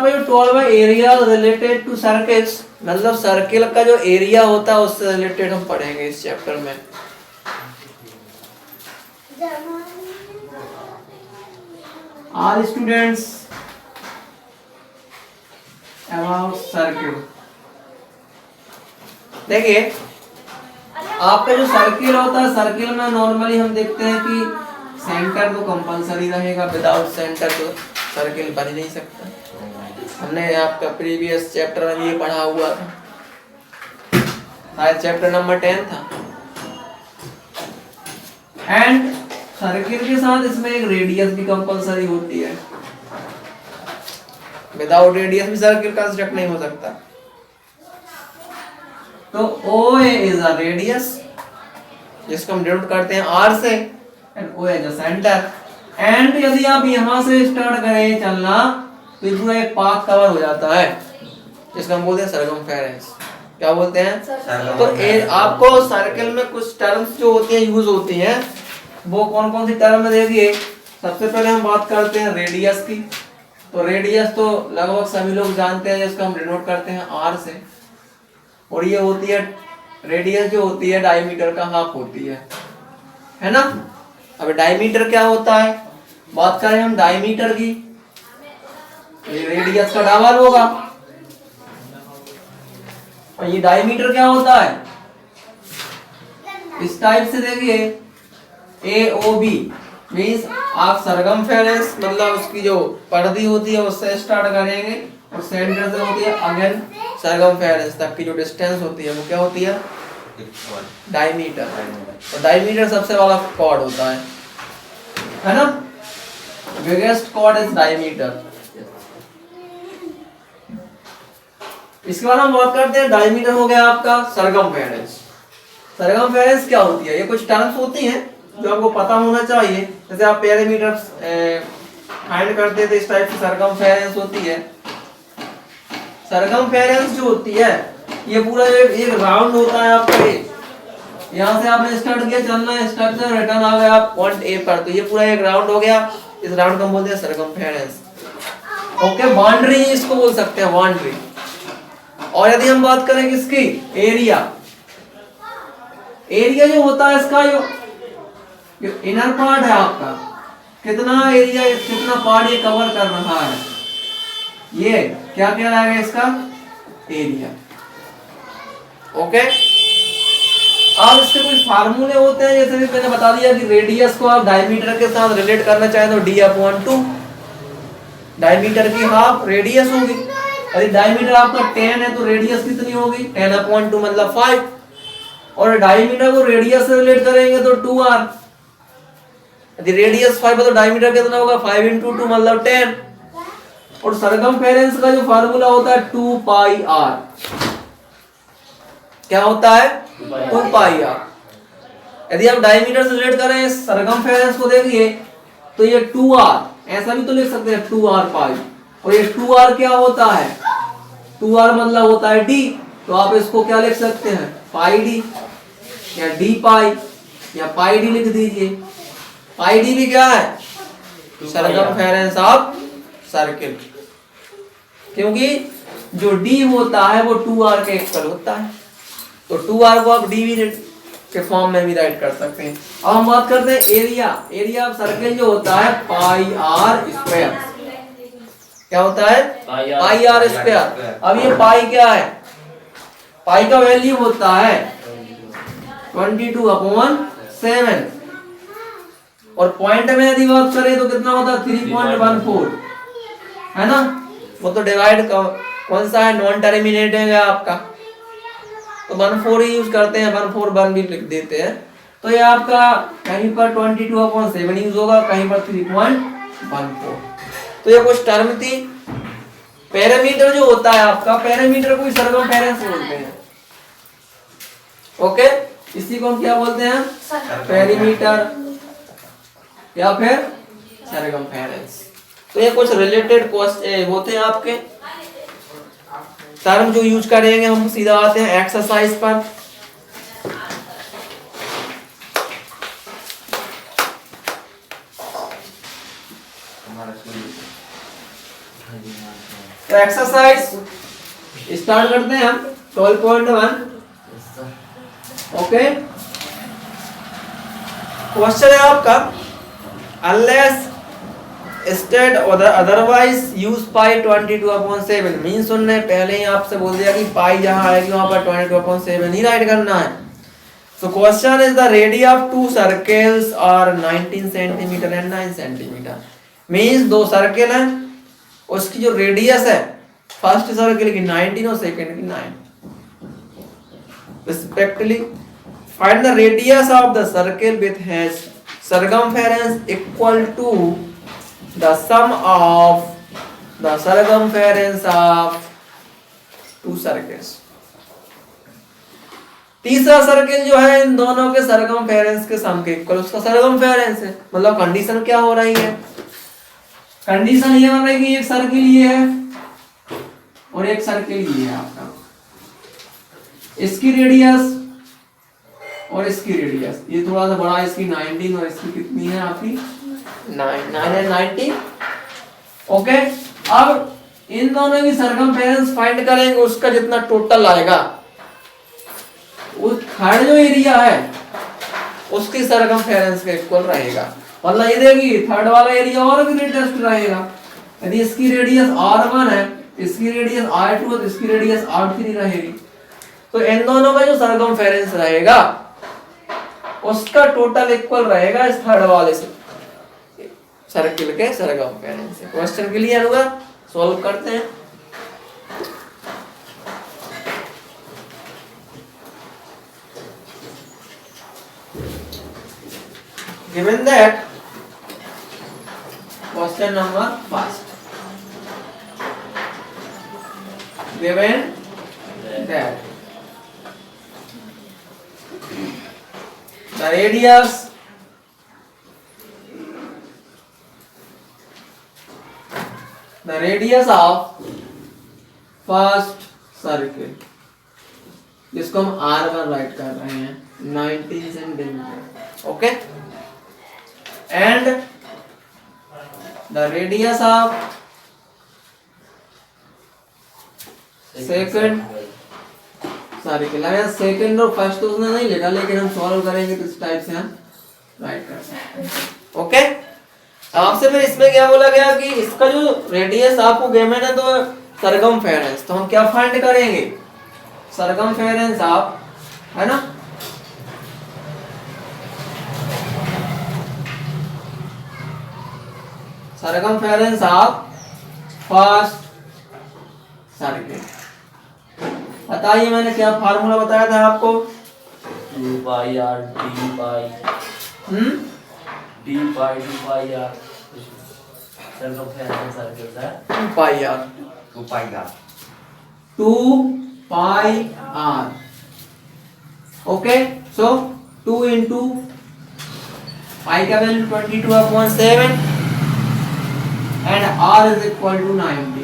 आपका जो 12 area related to circles, मतलब सर्किल का जो एरिया होता है उससे रिलेटेड हम पढ़ेंगे इस चैप्टर में। All students about circle. देखिए आपका जो सर्किल होता है, सर्किल में नॉर्मली हम देखते हैं कि सेंटर तो कंपलसरी रहेगा, विदाउट सेंटर तो सर्किल बन ही नहीं सकता। हमने आपका प्रीवियस चैप्टर में ये पढ़ा हुआ था, शायद चैप्टर नंबर 10 था। एंड सर्किल के साथ इसमें एक रेडियस भी कंपलसरी होती है, विदाउट रेडियस भी सर्किल कंस्ट्रक्ट नहीं हो सकता। तो OA इज अ रेडियस जिसको हम डिनोट करते हैं R से, and O as a centre. And यदि आप यहां से स्टार्ट करें चलना तो पूरा एक पाथ कवर हो जाता है, जिसको हम बोलते हैं सरकमफेरेंस। क्या बोलते हैं? तो आपको सर्किल में कुछ टर्म्स जो होती हैं यूज होती हैं, वो कौन कौन सी टर्म देखिए। सबसे पहले हम बात करते हैं रेडियस की। तो रेडियस तो लगभग सभी लोग जानते हैं, जिसको हम डिनोट करते हैं R से, और ये होती है रेडियस जो होती है डायमीटर का हाफ होती है ना। अब डायमीटर क्या होता है, बात करें हम डायमीटर की, ये रेडियस का डबल होगा। और ये डायमीटर क्या होता है, इस टाइप से देखिए AOB मींस आप सरकमफेरेंस मतलब उसकी जो परिधि होती है उससे स्टार्ट करेंगे, और सेंटर से होती है अगेन सरकमफेरेंस तक की जो डिस्टेंस होती है वो क्या होती है, डायमीटर। तो डायमीटर सबसे बड़ा कॉर्ड होता है ना, बिगेस्ट कॉर्ड इज डायमीटर। इसके बाद हम बात करते हैं, डायमीटर हो गया आपका सरकमफेरेंस। सरकमफेरेंस क्या होती है, ये कुछ टर्म्स होती हैं जो आपको पता होना चाहिए। जैसे आप पेरीमीटर फाइंड करते थे, इस टाइप की सरकमफेरेंस होती है। सरकमफेरेंस जो होती है ये पूरा एक राउंड होता है आपका। यहाँ से आपने स्टार्ट किया चलना, स्टार्ट से रिटर्न आ गया आप पॉइंट A पर, तो ये पूरा एक राउंड हो गया। इस राउंड को हम बोलते हैं सरकमफेरेंस। ओके, बाउंड्री इसको बोल सकते हैं, बाउंड्री। और यदि हम बात करें किसकी, एरिया, एरिया जो होता है इसका जो इनर पार्ट है आपका, कितना एरिया, कितना पार्ट ये कवर कर रहा है, ये क्या कहलाएगा इसका, एरिया। ओके, अब इसके कुछ फार्मूले होते हैं, जैसे भी मैंने बता दिया कि रेडियस को आप डायमीटर के साथ रिलेट करना चाहें तो D/2, डायमीटर की हाफ रेडियस होगी। यदि डायमीटर आपका 10 है तो रेडियस कितनी होगी, 10/2 मतलब 5। और डायमीटर को रेडियस से रिलेट करेंगे तो 2R। यदि रेडियस 5 है तो डायमीटर कितना होगा, 5 × 2 मतलब 10। और सरकमफेरेंस का जो फार्मूला होता है 2πr। क्या होता है, 2πr। यदि आप डायमीटर से रिलेट करें सरकमफेरेंस को देखिए तो ये 2R, ऐसा भी तो लिख सकते हैं 2R π। और ये 2R क्या होता है, 2R मतलब होता है D, तो आप इसको क्या लिख सकते हैं, πd या dπ या πd लिख दीजिए। πd भी क्या है, सरकमफेरेंस ऑफ सर्किल, क्योंकि जो D होता है वो 2R के इक्वल होता है, तो 2R को आप D के फॉर्म में भी राइट कर सकते हैं। अब हम बात करते हैं एरिया। एरिया ऑफ सर्किल जो होता है πr²। क्या होता है, πr²। अब ये पाई क्या है, पाई का वैल्यू होता है 22/7, और पॉइंट में यदि बात करें तो कितना होता है 3.14, है ना। वो तो डिवाइड कौन सा है, नॉन टर्मिनेटिंग है आपका, तो 14 ही यूज करते हैं, 141 भी लिख देते हैं। तो ये आपका कहीं पर 22/7 यूज होगा, कहीं पर 3.14। तो ये कुछ टर्म थी। पैरामीटर जो होता है आपका, पैरामीटर को सरकमफेरेंस बोलते हैं। ओके, इसी को हम क्या बोलते हैं, पेरीमीटर या फिर सरकमफेरेंस। तो ये कुछ रिलेटेड होते हैं आपके टर्म जो यूज करेंगे। हम सीधा आते हैं एक्सरसाइज पर। तो एक्सरसाइज स्टार्ट करते हैं हम 12.1। ओके, क्वेश्चन है आपका अनलेस स्टेट अदरवाइज यूज पाई 22/7 मींस उन्होंने पहले ही आपसे बोल दिया कि पाई जहां आएगी वहां पर 22/7 ही राइट करना है। So question is the radius of two circles are 19 centimeter and 9 centimeter means दो सर्कल हैं, उसकी जो रेडियस है फर्स्ट सर्कल की 19 और सेकंड की 9 respectively find the radius of the circle which has circumference equal to the sum of the circumference of two circles। तीसरा circle जो है इन दोनों के सरकमफेरेंस के सम के इक्वल उसका सरकमफेरेंस है। मतलब कंडीशन क्या हो रही है, कंडीशन ये बन रही है कि एक सर्कल ये है और एक सर्कल ये है आपका, इसकी रेडियस और इसकी रेडियस ये थोड़ा सा बड़ा, इसकी 19 और इसकी कितनी है आपकी 9 ओके। अब इन दोनों की सरकमफेरेंस फाइंड करेंगे, उसका जितना टोटल आएगा वो थर्ड जो एरिया है उसकी सरकमफेरेंस के इक्वल रहेगा। मतलब ये देखिए थर्ड वाला एरिया और भी ग्रेटेस्ट रहेगा। यदि इसकी रेडियस r1 है, इसकी रेडियस r2 है, तो इसकी रेडियस r3 रहेगी। तो इन दोनों का जो सरकमफेरेंस रहेगा उसका टोटल इक्वल रहेगा इस थर्ड वाले से सर्किल के सरकमफेरेंस से। क्वेश्चन क्लियर हुआ, सॉल्व करते हैं। Given that question number first, given that the radius of first circle जिसको हम R1 राइट कर रहे हैं 19 centimetre okay, and the radius of second circle. अगर सेकंड और फर्स्ट तो उसने नहीं लिखा, लेकिन हम सॉल्व करेंगे तो इस टाइप से हम राइट कर सकते हैं ओके। आपसे फिर इसमें क्या बोला गया कि इसका जो रेडियस आपको गिवन है तो सरकमफेरेंस, तो हम क्या फाइंड करेंगे सरकमफेरेंस आप है ना, सरकमफेरेंस ऑफ फर्स्ट सर्किल। बताइए मैंने क्या फार्मूला बताया था आपको 2 पाई r d पाई d पाई 2 पाई r सरकमफेरेंस सर्कल है 2 पाई r 2 पाई r 2 पाई r ओके। सो 2 into पाई का value 22/7 and r is equal to 19।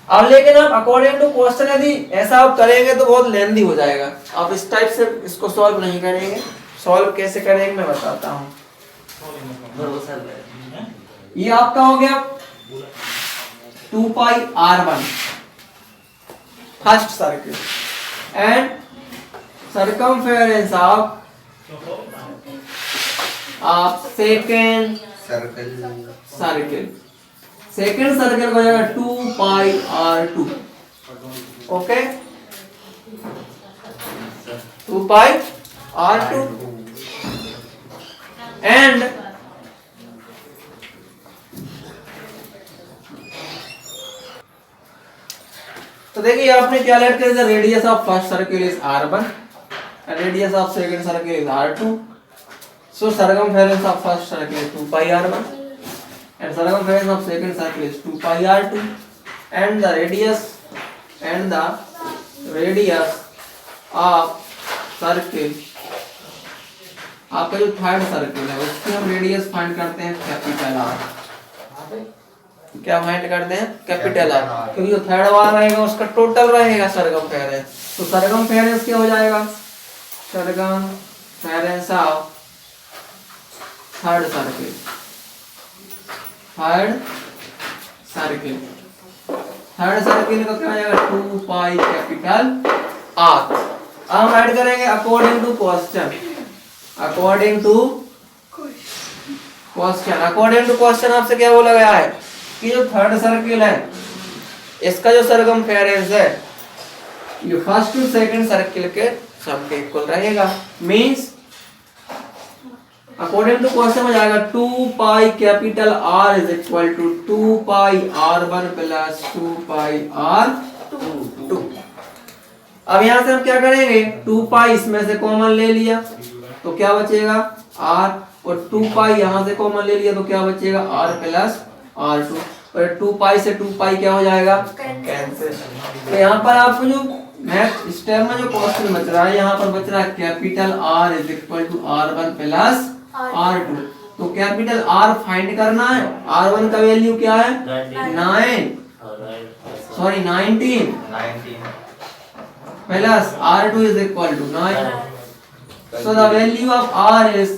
अब लेकिन आप अकॉर्डिंग टू क्वेश्चन यदि ऐसा आप करेंगे तो बहुत लेंथी हो जाएगा, आप इस टाइप से इसको सॉल्व नहीं करेंगे। सॉल्व कैसे करेंगे मैं बताता हूँ। ये आपका हो गया 2 pi r1 first circle and circumference of second circle. Second circle हो जाएगा 2 pi r2 okay, 2 pi r2 and तो देखिए आपने क्या लेट किया, radius of first circle is r1 and radius of second circle is r2, so circumference of first circle is 2 pi r1 and circumference of second circle is 2 pi r2 and the radius of circle आपका जो third circle है उसकी हम radius find करते हैं capital R। क्या find करते हैं कैपिटल R, क्योंकि जो थर्ड वाला रहेगा उसका टोटल रहेगा सरकमफेरेंस। तो सरकमफेरेंस क्या हो जाएगा, circumference of third circle circle. Third circle का क्या हो जाएगा 2 पाई कैपिटल आर। अब हम ऐड करेंगे according to question. According to question आपसे क्या बोला गया है कि जो थर्ड सर्किल है इसका जो सरकमफेरेंस है ये फर्स्ट टू सेकंड सर्किल के सम के इक्वल रहेगा। मींस अकॉर्डिंग टू क्वेश्चन में जाएगा 2 pi capital R is equal to 2 pi r1 plus 2 pi r2। अब यहां से हम क्या करेंगे 2 पाई इसमें से कॉमन ले लिया तो क्या बचेगा r, और 2 पाई यहां से कॉमन ले लिया तो क्या बचेगा r प्लस r2, और 2 पाई से 2 पाई क्या हो जाएगा कैंसिल। तो यहाँ पर आपको जो मैथ स्टेप में जो क्वेश्चन बच रहा है यहाँ पर बच रहा है capital R is equal to R1 plus R2। तो कैपिटल R फाइंड करना है। R1 का वैल्यू क्या है 19 plus R2 is equal to 9। So the value of R is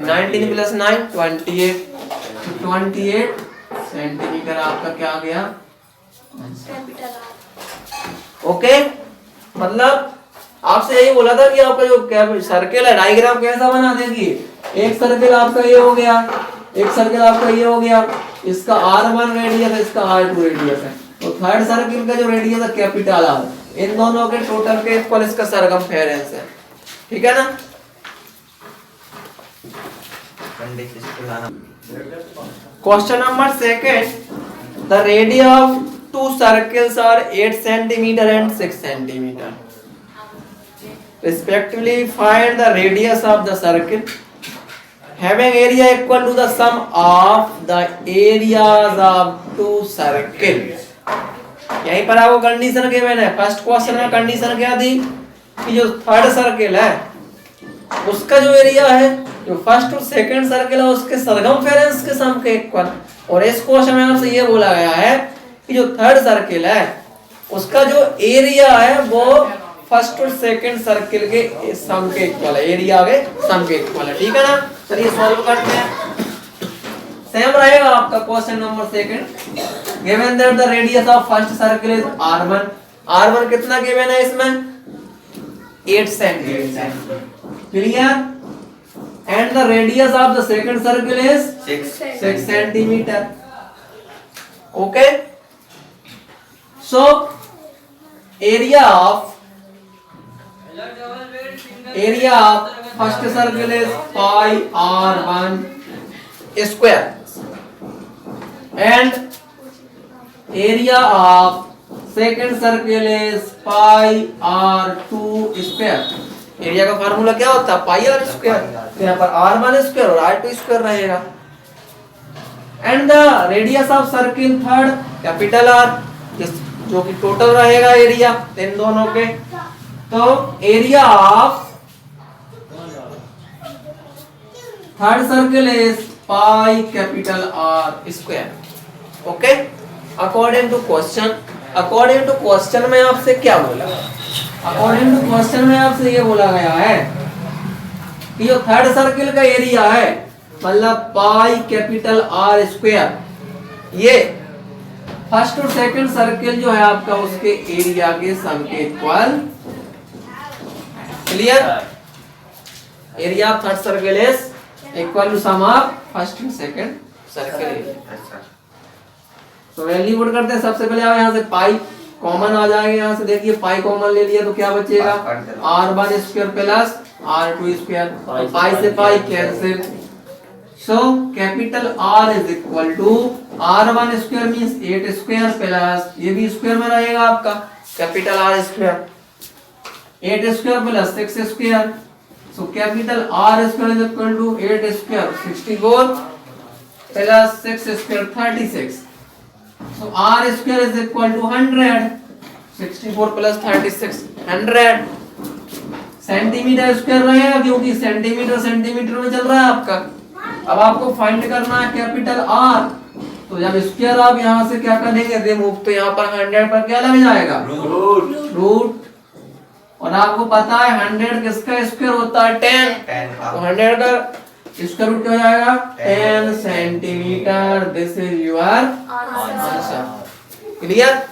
19 plus 9 28 centimetre आपका क्या आ गया ओके। मतलब आपसे यही बोला था कि आपका जो सर्किल है डायग्राम कैसा बना देखिए, एक सर्किल आपका ये हो गया, एक सर्किल आपका ये हो गया, इसका R1 रेडियस है, इसका R2 रेडियस है, तो थर्ड सर्किल का जो रेडियस है कैपिटल R, इन दोनों के टोटल के इक्वल इसका सरकमफेरेंस है। ठीक है ना। Question number second, the radius of two circles are 8 centimeter and 6 centimeter. Respectively, find the radius of the circle having area equal to the sum of the areas of two circles. यहीं पर आपको condition given है। First question में condition क्या थी कि जो third circle है उसका जो एरिया है जो फर्स्ट और सेकंड सर्किल है उसके सरकमफेरेंस के सम के इक्वल, और इस क्वेश्चन में आपसे ये बोला गया है कि जो थर्ड सर्किल है उसका जो एरिया है वो फर्स्ट और सेकंड सर्किल के सम के इक्वल है, एरिया के सम के इक्वल है। ठीक है ना। चलिए सॉल्व करते हैं। सेम रहेगा आपका question number second. Given that the radius of first circle is r1। r1 कितना गिवन है इसमें 8 centimetre, clear. And the radius of the second circle is 6 centimetre. Okay. So area of first circle is pi r1 square and area of second circle is pi r2 square। Area का formula क्या होता है पाई are square, तो यहाँ पर r1 square और r2 square रहेगा। And the radius of circle third capital R जो कि टोटल रहेगा एरिया इन दोनों के। तो area of third circle is pi capital R square. Okay. According to question में आपसे क्या बोला, अकॉर्डिंग टू क्वेश्चन में आपसे ये बोला गया है कि जो थर्ड सर्किल का एरिया है मतलब पाई कैपिटल R स्क्वायर, ये फर्स्ट और सेकंड सर्किल जो है आपका उसके एरिया के सम के equal. Clear. Area of third circle is equal to sum of first और सेकंड सर्किल एरिया। तो वैल्यू पुट करते हैं। सबसे पहले आप यहां से पाई कॉमन आ जाएगा, यहां से देखिए पाई कॉमन ले लिया तो क्या बचेगा r1 square plus r2 square, पाई से pi cancel. So capital R is equal to R1 square means 8 square plus ये भी स्क्वायर में रहेगा आपका capital R square, 8 square plus 6 square. So capital R square is equal to 8 square 64 plus 6 square 36। So R square is equal to 100, 64 plus 36 100 centimetre square रहेगा क्योंकि centimetre में चल रहा है आपका। अब आपको फाइंड करना है कैपिटल R, तो जब स्क्वायर आप यहाँ से क्या करेंगे रिमूव, तो यहाँ पर 100 पर क्या लग जाएगा रूट। और आपको पता है 100 किसका स्क्वायर होता है 10, तो 100 का इसका रूट क्या हो जाएगा 10 centimetre. This is your answer. Clear?